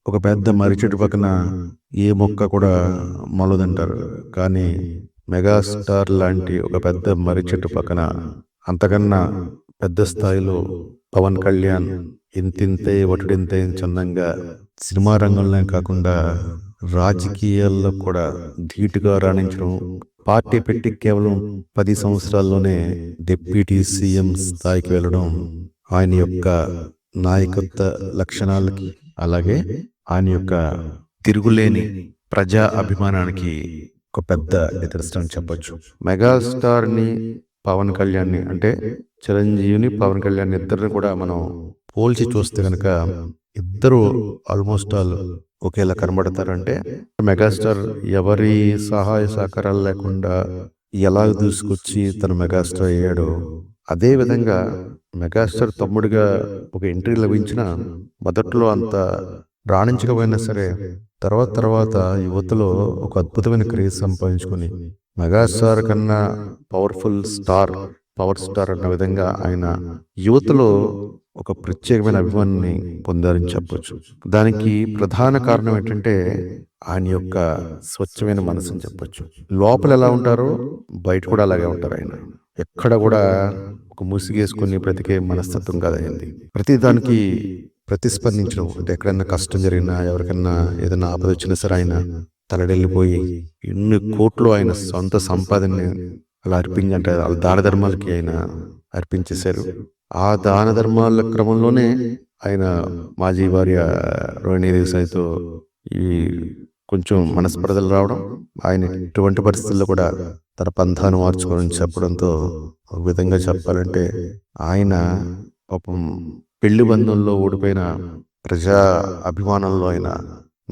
ఒక పెద్ద మర్రి చెట్టు పక్కన ఏ మొక్క కూడా మొలదంటారు. కానీ మెగాస్టార్ లాంటి ఒక పెద్ద మర్రి చెట్టు పక్కన అంతకన్నా పెద్ద స్థాయిలో పవన్ కళ్యాణ్ ఇంతింతే ఒటిడింతే చందంగా సినిమా రంగంలోనే కాకుండా రాజకీయాల్లో కూడా ధీటుగా రాణించడం, పార్టీ పెట్టి కేవలం 10 సంవత్సరాల్లోనే డిప్యూటీ సీఎం స్థాయికి వెళ్ళడం ఆయన యొక్క నాయకత్వ లక్షణాలకి, అలాగే ఆయన యొక్క తిరుగులేని ప్రజా అభిమానానికి ఒక పెద్ద నిదర్శనం చెప్పొచ్చు. మెగాస్టార్ని, పవన్ కళ్యాణ్ని అంటే చిరంజీవిని, పవన్ కళ్యాణ్ ఇద్దరిని కూడా మనం పోల్చి చూస్తే కనుక ఇద్దరు ఆల్మోస్ట్ ఆల్ ఒకేలా కనబడతారంటే, మెగాస్టార్ ఎవరి సహాయ సహకారాలు లేకుండా ఎలా దూసుకొచ్చి తను మెగాస్టార్ అయ్యాడో, అదే విధంగా మెగాస్టార్ తమ్ముడిగా ఒక ఎంట్రీ లభించిన మొదట్లో అంత రాణించకపోయినా సరే తర్వాత తర్వాత యువతలో ఒక అద్భుతమైన క్రేజ్ సంపాదించుకొని మెగాస్టార్ కన్నా పవర్ స్టార్ అన్న విధంగా ఆయన యువతలో ఒక ప్రత్యేకమైన అభిమానాన్ని పొందారని చెప్పొచ్చు. దానికి ప్రధాన కారణం ఏంటంటే ఆయన యొక్క స్వచ్ఛమైన మనసు అని చెప్పొచ్చు. లోపల ఎలా ఉంటారో బయట కూడా అలాగే ఉంటారు ఆయన. ఎక్కడ కూడా ఒక ముసిగేసుకుని బ్రతికే మనస్తత్వం కాదు అయింది. ప్రతి దానికి ప్రతిస్పందించడం, అంటే ఎక్కడన్నా కష్టం జరిగినా, ఎవరికన్నా ఏదైనా ఆపద వచ్చినా సరే ఆయన తలడెళ్ళిపోయి ఎన్ని కోట్లు ఆయన సొంత సంపాదనని అలా అంటే దాన ధర్మాలకి ఆయన అర్పించేశారు. ఆ దాన ధర్మాల క్రమంలోనే ఆయన మాజీ భార్య రోహిణీ దేశాయ్తో ఈ కొంచెం మనస్పర్ధలు రావడం, ఆయన ఇటువంటి పరిస్థితుల్లో కూడా తన పంథాను మార్చుకోవాలని చెప్పడంతో ఒక విధంగా చెప్పాలంటే ఆయన పాపం పెళ్లి బంధంలో ఓడిపోయిన ప్రజా అభిమానంలో ఆయన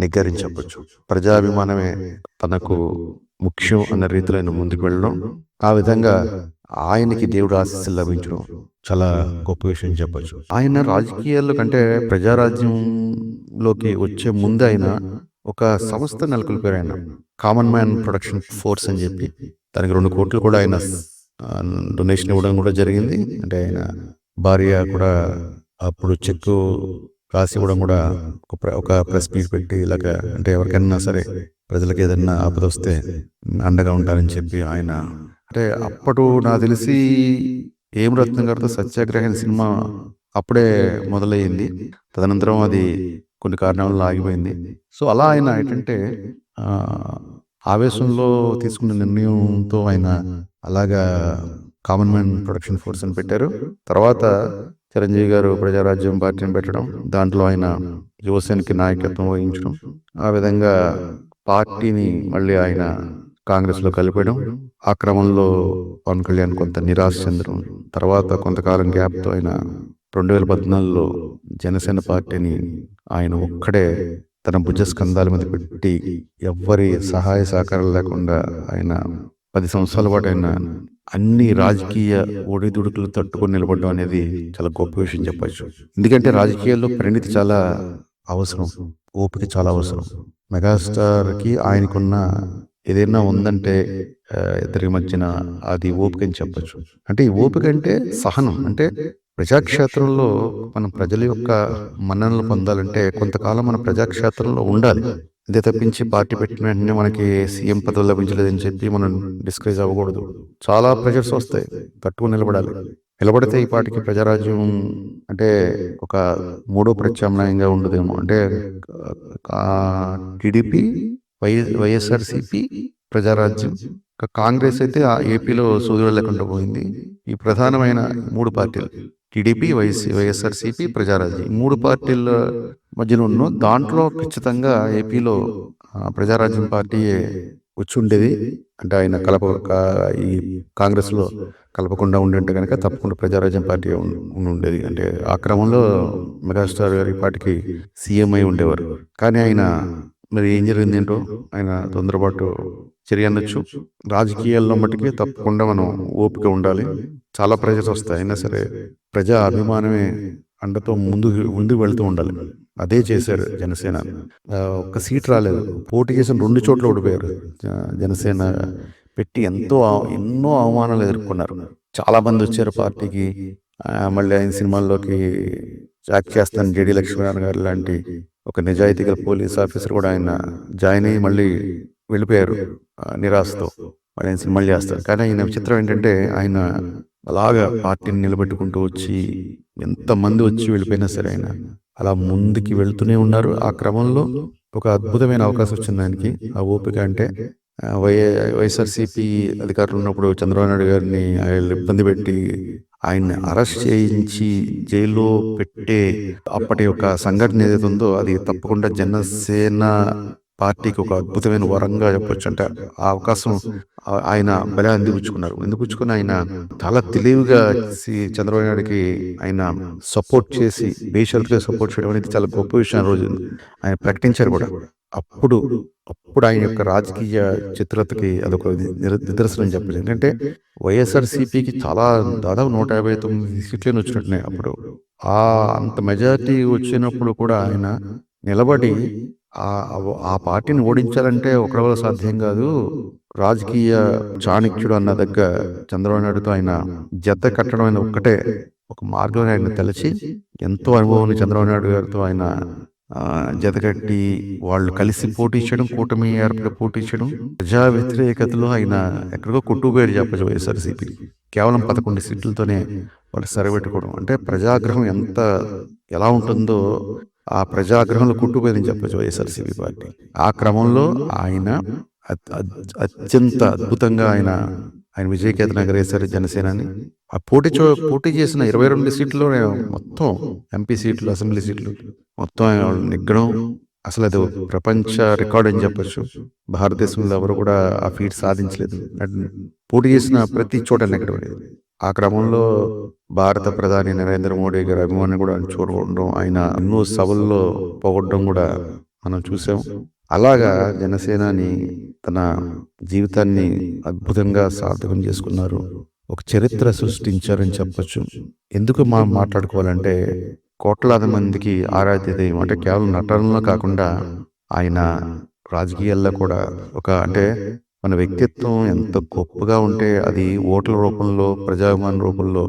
నిగ్గరించి చెప్పొచ్చు. ప్రజాభిమానమే తనకు ముఖ్యం అన్న రీతిలో ఆయన ముందుకు వెళ్ళడం, ఆ విధంగా ఆయనకి దేవుడు ఆశీస్సులు లభించడం చాలా గొప్ప విషయం చెప్పొచ్చు. ఆయన రాజకీయాల్లో కంటే ప్రజారాజ్యంలోకి వచ్చే ముందు ఆయన ఒక సంస్థ నెలకొల్పారు. ఆయన కామన్ మ్యాన్ ప్రొడక్షన్ ఫోర్స్ అని చెప్పి దానికి 2 కోట్లు కూడా ఆయన డొనేషన్ ఇవ్వడం కూడా జరిగింది. అంటే ఆయన భార్య కూడా అప్పుడు చెక్కు రాసి ఇవ్వడం కూడా ఒక ప్రెస్ మీట్ పెట్టి ఇలాగ, అంటే ఎవరికైనా సరే ప్రజలకు ఏదైనా ఆపద వస్తే అండగా ఉంటారని చెప్పి ఆయన, అంటే అప్పుడు నాకు తెలిసి ఏం రత్నం గారితో సత్యాగ్రహం సినిమా అప్పుడే మొదలయ్యింది. తదనంతరం అది కొన్ని కారణాల వల్ల ఆగిపోయింది. సో అలా ఆయన ఏంటంటే ఆవేశంలో తీసుకున్న నిర్ణయంతో ఆయన అలాగా కామన్ మ్యాన్ ప్రొడక్షన్ ఫోర్స్ అని పెట్టారు. తర్వాత చిరంజీవి గారు ప్రజారాజ్యం పార్టీని పెట్టడం, దాంట్లో ఆయన యువసేనకి నాయకత్వం వహించడం, ఆ విధంగా పార్టీని మళ్ళీ ఆయన కాంగ్రెస్లో కలిపడం, ఆ క్రమంలో పవన్ కళ్యాణ్ కొంత నిరాశ చెందడం, తర్వాత కొంతకాలం గ్యాప్తో ఆయన 2014లో జనసేన పార్టీని ఆయన ఒక్కడే తన భుజ స్కంధాల మీద పెట్టి ఎవ్వరి సహాయ సహకారాలు లేకుండా ఆయన 10 సంవత్సరాల పాటు ఆయన అన్ని రాజకీయ ఒడిదుడుకులు తట్టుకొని నిలబడడం అనేది చాలా గొప్ప విషయం చెప్పచ్చు. ఎందుకంటే రాజకీయాల్లో పరిణితి చాలా అవసరం, ఓపిక చాలా అవసరం. మెగాస్టార్కి ఆయనకున్న ఏదైనా ఉందంటే ఇద్దరి మధ్యన అది ఓపిక అని చెప్పచ్చు. అంటే ఈ ఓపిక అంటే సహనం. అంటే ప్రజాక్షేత్రంలో మనం ప్రజల యొక్క మన్ననలు పొందాలంటే కొంతకాలం మన ప్రజాక్షేత్రంలో ఉండాలి. ఇదే తప్పించి పార్టీ పెట్టిన వెంటనే మనకి సీఎం పదవి లభించలేదని చెప్పి మనం డిస్కరేజ్ అవ్వకూడదు. చాలా ప్రెషర్స్ వస్తాయి, తట్టుకుని నిలబడాలి. నిలబడితే ఈ పార్టీకి ప్రజారాజ్యం అంటే ఒక 3వ ప్రత్యామ్నాయంగా ఉండదేమో. అంటే టీడీపీ, వైఎస్ఆర్సీపీ, ప్రజారాజ్యం, కాంగ్రెస్ అయితే ఏపీలో సోదరులు లేకుండా పోయింది. ఈ ప్రధానమైన 3 పార్టీలు టీడీపీ, వైఎస్ఆర్సీపీ, ప్రజారాజ్యం, 3 పార్టీల మధ్యలో ఉన్న దాంట్లో ఖచ్చితంగా ఏపీలో ప్రజారాజ్యం పార్టీయే వచ్చి ఉండేది. అంటే ఆయన ఈ కాంగ్రెస్లో కలపకుండా ఉండింటే కనుక తప్పకుండా ప్రజారాజ్యం పార్టీ ఉండేది. అంటే ఆ క్రమంలో మెగాస్టార్ గారి పార్టీకి సీఎం అయి ఉండేవారు. కానీ ఆయన మరి ఏం జరిగింది ఏంటో, ఆయన తొందరపాటు చర్య అనొచ్చు. రాజకీయాల్లో మట్టుకే తప్పకుండా మనం ఓపిక ఉండాలి. చాలా ప్రెజర్స్ వస్తాయి, అయినా సరే ప్రజా అభిమానమే అండతో ముందుకు వెళ్తూ ఉండాలి. అదే చేశారు జనసేన. ఒక్క సీట్ రాలేదు, పోటీ చేసిన 2 చోట్ల ఓడిపోయారు. జనసేన పెట్టి ఎన్నో అవమానాలు ఎదుర్కొన్నారు. చాలా మంది వచ్చారు పార్టీకి. మళ్ళీ ఆయన సినిమాల్లోకి యాక్ట్ చేస్తాను జేడి లక్ష్మీనారాయణ గారు లాంటి ఒక నిజాయితీ గల పోలీస్ ఆఫీసర్ కూడా ఆయన జాయిన్ అయ్యి మళ్ళీ వెళ్ళిపోయారు నిరాశతో. మళ్ళీ ఆయన సినిమాలు చేస్తారు. కానీ ఆయన విచిత్రం ఏంటంటే ఆయన అలాగా పార్టీని నిలబెట్టుకుంటూ వచ్చి ఎంతమంది వచ్చి వెళ్ళిపోయినా సరే ఆయన అలా ముందుకి వెళ్తూనే ఉన్నారు. ఆ క్రమంలో ఒక అద్భుతమైన అవకాశం వచ్చింది ఆయనకి. ఆ ఓపిక అంటే వైఎస్ఆర్సీపీ అధికారులు ఉన్నప్పుడు చంద్రబాబు నాయుడు గారిని ఆయన ఇబ్బంది పెట్టి ఆయన్ని అరెస్ట్ చేయించి జైల్లో పెట్టే అప్పటి ఒక సంఘటన ఏదైతే ఉందో అది తప్పకుండా జనసేన పార్టీకి ఒక అద్భుతమైన వరంగా చెప్పొచ్చు. అంటే ఆ అవకాశం ఆయన బలా అందిపుచ్చుకున్నారు. అందిపుచ్చుకుని ఆయన చాలా తెలివిగా చంద్రబాబు నాయుడికి ఆయన సపోర్ట్ చేసి బేషరతుగా సపోర్ట్ చేయడం అనేది చాలా గొప్ప విషయం. ఆ రోజు ఆయన ప్రకటించారు కూడా. అప్పుడు ఆయన యొక్క రాజకీయ చిత్రతకి అదొక నిదర్శనం చెప్పచ్చు. ఎందుకంటే వైఎస్ఆర్సీపీకి చాలా దాదాపు 159 సీట్లను వచ్చినట్టున్నాయి అప్పుడు. అంత మెజారిటీ వచ్చినప్పుడు కూడా ఆయన నిలబడి ఆ పార్టీని ఓడించాలంటే ఒకరి వల్ల సాధ్యం కాదు. రాజకీయ చాణక్యుడు అన్న దగ్గర చంద్రబాబు నాయుడుతో ఆయన జత కట్టడం అనే ఒక్కటే ఒక మార్గం ఆయన తెలిసి ఎంతో అనుభవం చంద్రబాబు నాయుడు గారితో ఆయన జతకట్టి వాళ్ళు కలిసి పోటీ చేయడం, కూటమి ఏర్పడి పోటీ చేయడం, ప్రజా వ్యతిరేకతలో ఆయన ఎక్కడికో కొట్టుకుపోయాడు చెప్పచ్చు వైఎస్ఆర్సీపీ. కేవలం 11 సీట్లతోనే వాళ్ళు సరిపెట్టుకోవడం అంటే ప్రజాగ్రహం ఎలా ఉంటుందో ఆ ప్రజాగ్రహంలో కొట్టుకుపోయిందని చెప్పచ్చు వైఎస్ఆర్సీపీ పార్టీ. ఆ క్రమంలో ఆయన అత్యంత అద్భుతంగా ఆయన విజయకేతన ఎగరేశారు జనసేనని. ఆ పోటీ చేసిన 22 సీట్లు మొత్తం ఎంపీ సీట్లు, అసెంబ్లీ సీట్లు మొత్తం నెగ్గడం అసలు అది ప్రపంచ రికార్డ్ అని చెప్పచ్చు. భారతదేశంలో ఎవరు కూడా ఆ ఫీట్ సాధించలేదు. పోటీ చేసిన ప్రతి చోట నెగ్గడం అనేది. ఆ క్రమంలో భారత ప్రధాని నరేంద్ర మోడీ గారి అభిమాని కూడా చూడడం, ఆయన ఎన్నో సభల్లో పొగడడం కూడా మనం చూసాం. అలాగా జనసేనని తన జీవితాన్ని అద్భుతంగా సార్థకం చేసుకున్నారు. ఒక చరిత్ర సృష్టించారని చెప్పచ్చు. ఎందుకు మనం మాట్లాడుకోవాలంటే కోట్లాది మందికి ఆరాధ్య దైవం. అంటే కేవలం నటనలో కాకుండా ఆయన రాజకీయాల్లో కూడా అంటే మన వ్యక్తిత్వం ఎంత గొప్పగా ఉంటే అది ఓట్ల రూపంలో, ప్రజాభిమాన రూపంలో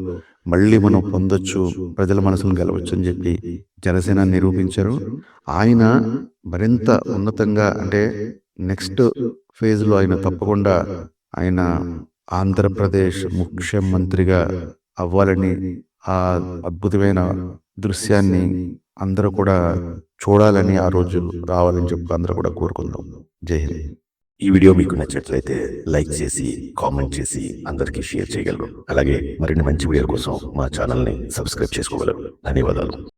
మళ్ళీ మనం పొందొచ్చు, ప్రజల మనసులను గెలవచ్చు అని చెప్పి జనసేన నిరూపించారు. ఆయన మరింత ఉన్నతంగా అంటే నెక్స్ట్ ఫేజ్లో ఆయన తప్పకుండా ఆయన ఆంధ్రప్రదేశ్ ముఖ్యమంత్రిగా అవ్వాలని, ఆ అద్భుతమైన దృశ్యాన్ని అందరూ కూడా చూడాలని, ఆ రోజు రావాలని చెప్పి అందరూ కూడా కోరుకుందాం. జై హింద్. ఈ వీడియో మీకు నచ్చినట్లయితే లైక్ చేసి, కామెంట్ చేసి అందరికీ షేర్ చేయగలరు. అలాగే మరిన్ని మంచి వీడియోల కోసం మా ఛానల్ని సబ్స్క్రైబ్ చేసుకోగలరు. ధన్యవాదాలు.